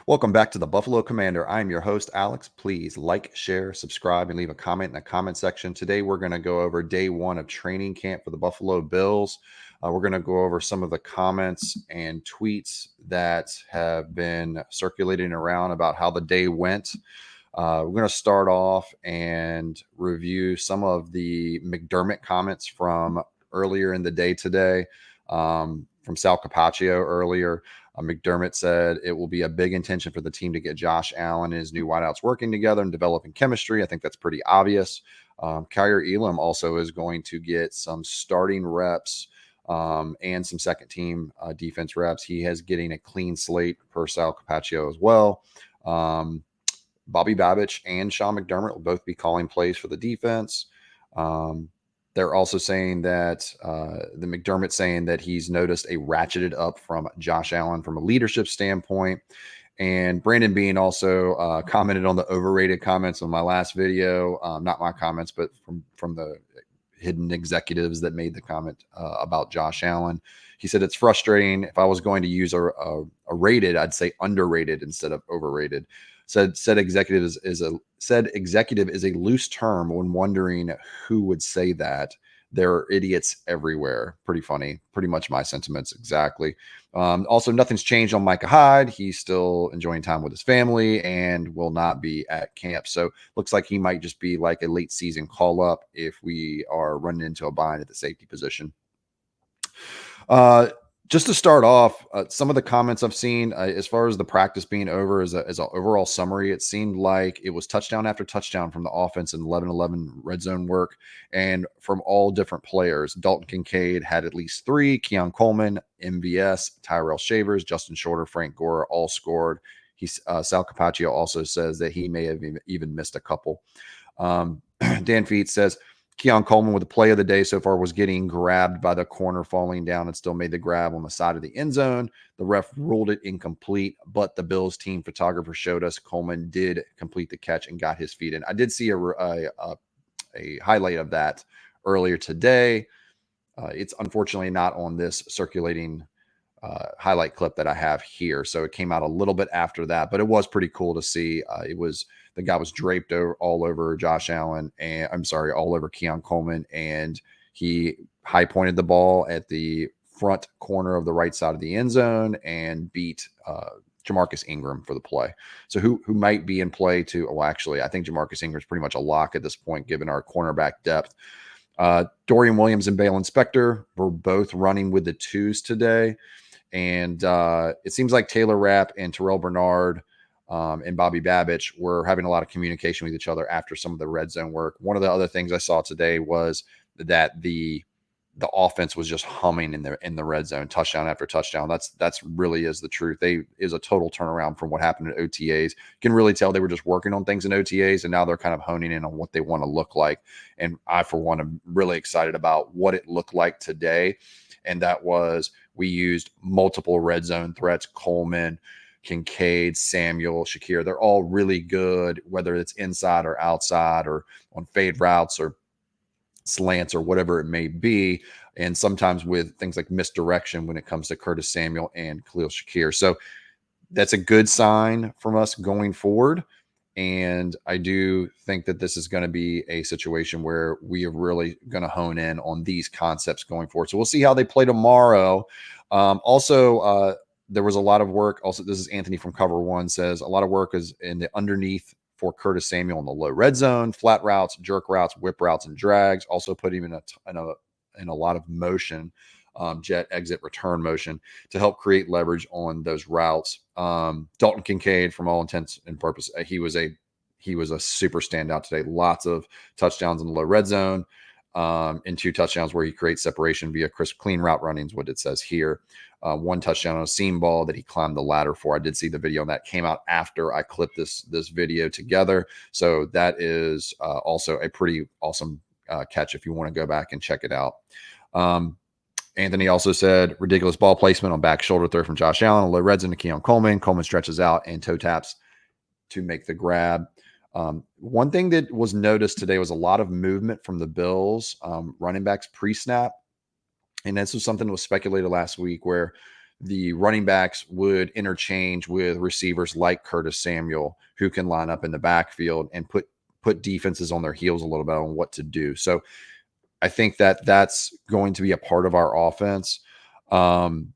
Welcome back to the Buffalo Commander. I'm your host, Alex. Please like, share, subscribe, and leave a comment in the comment section. Today, we're going to go over day one of training camp for the Buffalo Bills. We're going to go over some of the comments and tweets that have been circulating around about how the day went. We're going to start off and review some of the McDermott comments from earlier in the day today, from Sal Capaccio earlier. McDermott said it will be a big intention for the team to get Josh Allen and his new wideouts working together and developing chemistry. I think that's pretty obvious. Kyer Elam also is going to get some starting reps and some second team defense reps. He is getting a clean slate per Sal Capaccio as well. Bobby Babich and Sean McDermott will both be calling plays for the defense. They're also saying that the McDermott saying that he's noticed a ratcheted up from Josh Allen from a leadership standpoint. And Brandon Bean also commented on the overrated comments on my last video. Not my comments, but from the hidden executives that made the comment about Josh Allen. He said it's frustrating. If I was going to use a rated, I'd say underrated instead of overrated. Said executive is a loose term when wondering who would say that. There are idiots everywhere. Pretty funny. Pretty much my sentiments exactly. Also, nothing's changed on Micah Hyde. He's still enjoying time with his family and will not be at camp. So looks like he might just be like a late season call up if we are running into a bind at the safety position. Just to start off, some of the comments I've seen as far as the practice being over as an overall summary, it seemed like it was touchdown after touchdown from the offense and 11-11 red zone work and from all different players. Dalton Kincaid had at least 3, Keon Coleman, MVS, Tyrell Shavers, Justin Shorter, Frank Gore all scored. Sal Capaccio also says that he may have even missed a couple. Dan Feet says, Keon Coleman with the play of the day so far was getting grabbed by the corner falling down and still made the grab on the side of the end zone. The ref ruled it incomplete, but the Bills team photographer showed us Coleman did complete the catch and got his feet in. I did see a highlight of that earlier today. It's unfortunately not on this circulating highlight clip that I have here. So it came out a little bit after that, but it was pretty cool to see. The guy was draped all over Josh Allen and all over Keon Coleman. And he high pointed the ball at the front corner of the right side of the end zone and beat Jamarcus Ingram for the play. So who might be in play to, actually, I think Jamarcus Ingram is pretty much a lock at this point, given our cornerback depth. Dorian Williams and Bale Inspector were both running with the 2s today. And it seems like Taylor Rapp and Terrell Bernard and Bobby Babich were having a lot of communication with each other after some of the red zone work. One of the other things I saw today was that the offense was just humming in the red zone, touchdown after touchdown. That's really is the truth. Is a total turnaround from what happened at OTAs. You can really tell they were just working on things in OTAs, and now they're kind of honing in on what they want to look like. And I, for one, am really excited about what it looked like today. And that was, we used multiple red zone threats, Coleman, Kincaid, Samuel, Shakir. They're all really good, whether it's inside or outside or on fade routes or slants or whatever it may be. And sometimes with things like misdirection when it comes to Curtis Samuel and Khalil Shakir. So that's a good sign from us going forward. And I do think that this is going to be a situation where we are really going to hone in on these concepts going forward. So we'll see how they play tomorrow. There was a lot of work. Also, this is Anthony from Cover One says a lot of work is in the underneath for Curtis Samuel in the low red zone, flat routes, jerk routes, whip routes, and drags. Also put him in a lot of motion, jet exit return motion to help create leverage on those routes. Dalton Kincaid, from all intents and purposes, he was a super standout today. Lots of touchdowns in the low red zone, and 2 touchdowns where he creates separation via crisp, clean route running is what it says here. 1 touchdown on a seam ball that he climbed the ladder for. I did see the video, and that came out after I clipped this video together. So that is also a pretty awesome catch if you want to go back and check it out. Anthony also said ridiculous ball placement on back shoulder throw from Josh Allen, low red zone to Keon Coleman. Coleman stretches out and toe taps to make the grab. One thing that was noticed today was a lot of movement from the Bills running backs pre-snap. And this was something that was speculated last week where the running backs would interchange with receivers like Curtis Samuel, who can line up in the backfield and put defenses on their heels a little bit on what to do. So I think that that's going to be a part of our offense. And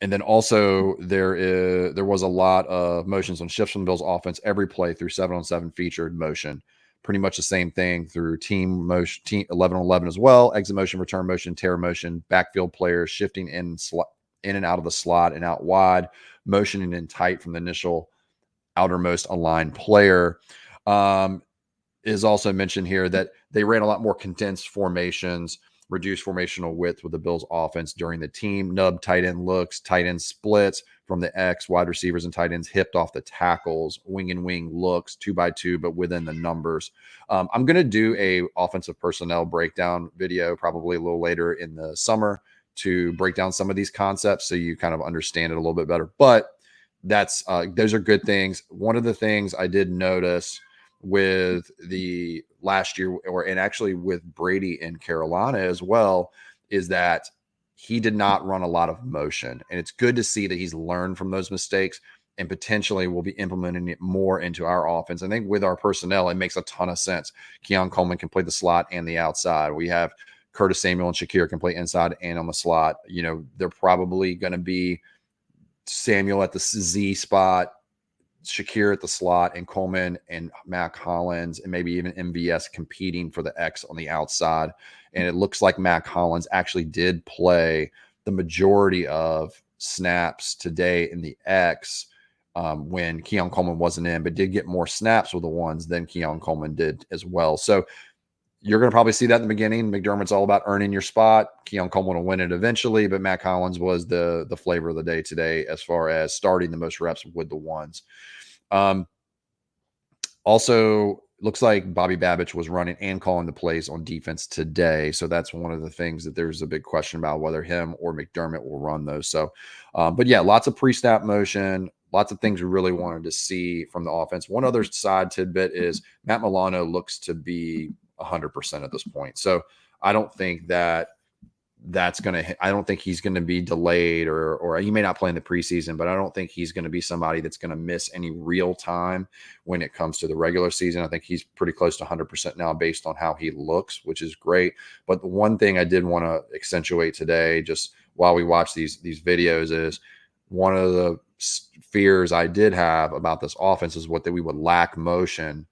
then also there was a lot of motions on shifts from the Bills offense. Every play through 7-on-7 featured motion. Pretty much the same thing through team motion, team 11-on-11 as well. Exit motion, return motion, tear motion, backfield players shifting in and out of the slot and out wide, motioning in tight from the initial outermost aligned player. Is also mentioned here that they ran a lot more condensed formations, reduced formational width with the Bills offense during the team. Nub tight end looks, tight end splits from the X, wide receivers and tight ends hipped off the tackles, wing and wing looks 2x2, but within the numbers. I'm going to do a offensive personnel breakdown video probably a little later in the summer to break down some of these concepts so you kind of understand it a little bit better. But that's those are good things. One of the things I did notice with the last year, and actually with Brady in Carolina as well, is that he did not run a lot of motion. And it's good to see that he's learned from those mistakes and potentially will be implementing it more into our offense. I think with our personnel, it makes a ton of sense. Keon Coleman can play the slot and the outside. We have Curtis Samuel and Shakir can play inside and on the slot. You know, they're probably going to be Samuel at the Z spot, Shakir at the slot, and Coleman and Mac Hollins and maybe even MVS competing for the X on the outside. And it looks like Mac Hollins actually did play the majority of snaps today in the X when Keon Coleman wasn't in, but did get more snaps with the ones than Keon Coleman did as well. So you're going to probably see that in the beginning. McDermott's all about earning your spot. Keon Coleman will win it eventually, but Mac Hollins was the flavor of the day today as far as starting the most reps with the ones. Also, looks like Bobby Babich was running and calling the plays on defense today. So that's one of the things that there's a big question about whether him or McDermott will run those. So, but yeah, lots of pre-snap motion, lots of things we really wanted to see from the offense. One other side tidbit is Matt Milano looks to be 100% at this point. So I don't think I don't think he's going to be delayed or he may not play in the preseason, but I don't think he's going to be somebody that's going to miss any real time when it comes to the regular season. I think he's pretty close to 100% now based on how he looks, which is great. But the one thing I did want to accentuate today, just while we watch these videos, is one of the fears I did have about this offense is that we would lack motion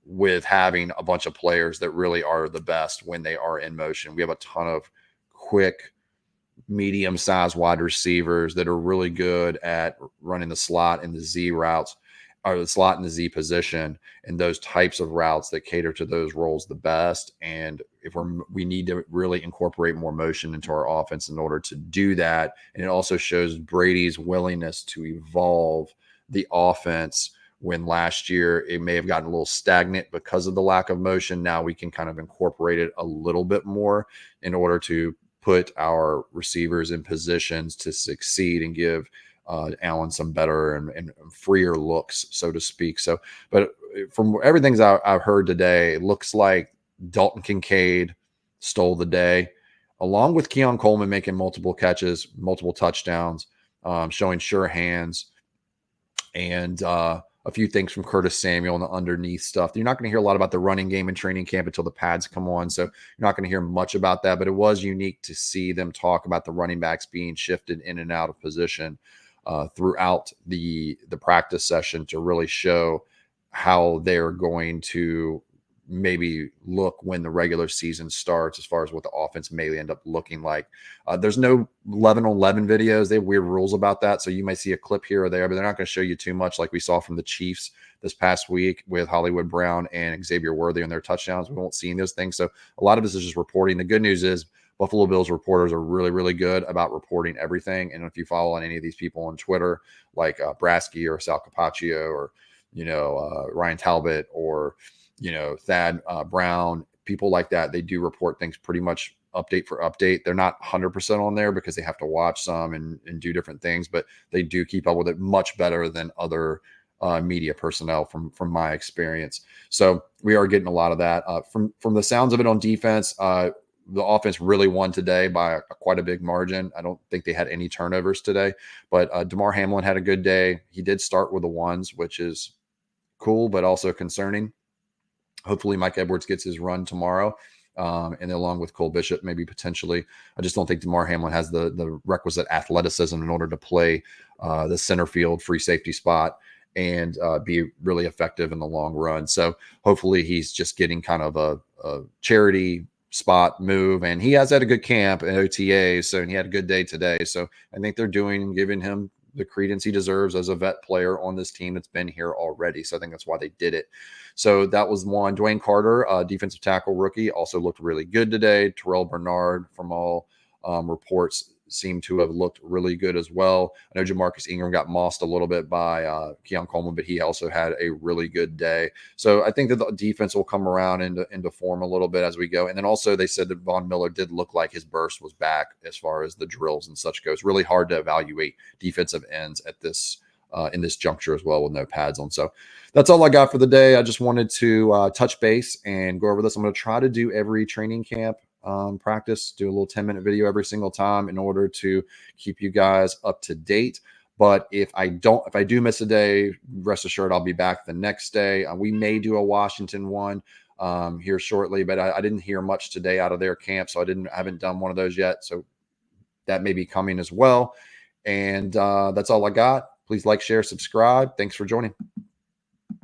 with having a bunch of players that really are the best when they are in motion. We have a ton of quick, medium-sized wide receivers that are really good at running the slot and the Z routes, or the slot and the Z position, and those types of routes that cater to those roles the best. And if we need to really incorporate more motion into our offense in order to do that. And it also shows Brady's willingness to evolve the offense. When last year it may have gotten a little stagnant because of the lack of motion, now we can kind of incorporate it a little bit more in order to put our receivers in positions to succeed and give Allen some better and freer looks, so to speak. So, but from everything I've heard today, it looks like Dalton Kincaid stole the day, along with Keon Coleman making multiple catches, multiple touchdowns, showing sure hands, and a few things from Curtis Samuel and the underneath stuff. You're not going to hear a lot about the running game in training camp until the pads come on. So you're not going to hear much about that, but it was unique to see them talk about the running backs being shifted in and out of position throughout the practice session to really show how they're going to maybe look when the regular season starts as far as what the offense may end up looking like. There's no 11-on-11 videos. They have weird rules about that. So you might see a clip here or there, but they're not going to show you too much like we saw from the Chiefs this past week with Hollywood Brown and Xavier Worthy and their touchdowns. We won't see those things. So a lot of this is just reporting. The good news is Buffalo Bills reporters are really, really good about reporting everything. And if you follow any of these people on Twitter, like Brasky or Sal Capaccio or, Ryan Talbot or, Thad Brown, people like that, they do report things pretty much update for update. They're not 100% on there because they have to watch some and do different things, but they do keep up with it much better than other media personnel from my experience. So we are getting a lot of that from the sounds of it on defense. the offense really won today by quite a big margin. I don't think they had any turnovers today, but Damar Hamlin had a good day. He did start with the ones, which is cool, but also concerning. Hopefully, Mike Edwards gets his run tomorrow, and along with Cole Bishop, maybe potentially. I just don't think Damar Hamlin has the requisite athleticism in order to play the center field free safety spot and be really effective in the long run. So hopefully, he's just getting kind of a charity spot move, and he has had a good camp at OTA, so and he had a good day today. So I think they're giving him the credence he deserves as a vet player on this team that's been here already. So I think that's why they did it. So that was one. Dwayne Carter, defensive tackle rookie, also looked really good today. Terrell Bernard, from all reports, seemed to have looked really good as well. I know Jamarcus Ingram got mossed a little bit by Keon Coleman, but he also had a really good day. So I think that the defense will come around into form a little bit as we go. And then also they said that Von Miller did look like his burst was back as far as the drills and such goes. Really hard to evaluate defensive ends at this in this juncture as well with no pads on. So that's all I got for the day. I just wanted to touch base and go over this. I'm going to try to do every training camp practice, do a little 10-minute video every single time in order to keep you guys up to date. But if I do miss a day, rest assured I'll be back the next day. We may do a Washington one here shortly, but I didn't hear much today out of their camp, so I haven't done one of those yet. So that may be coming as well. And that's all I got. Please like, share, subscribe. Thanks for joining.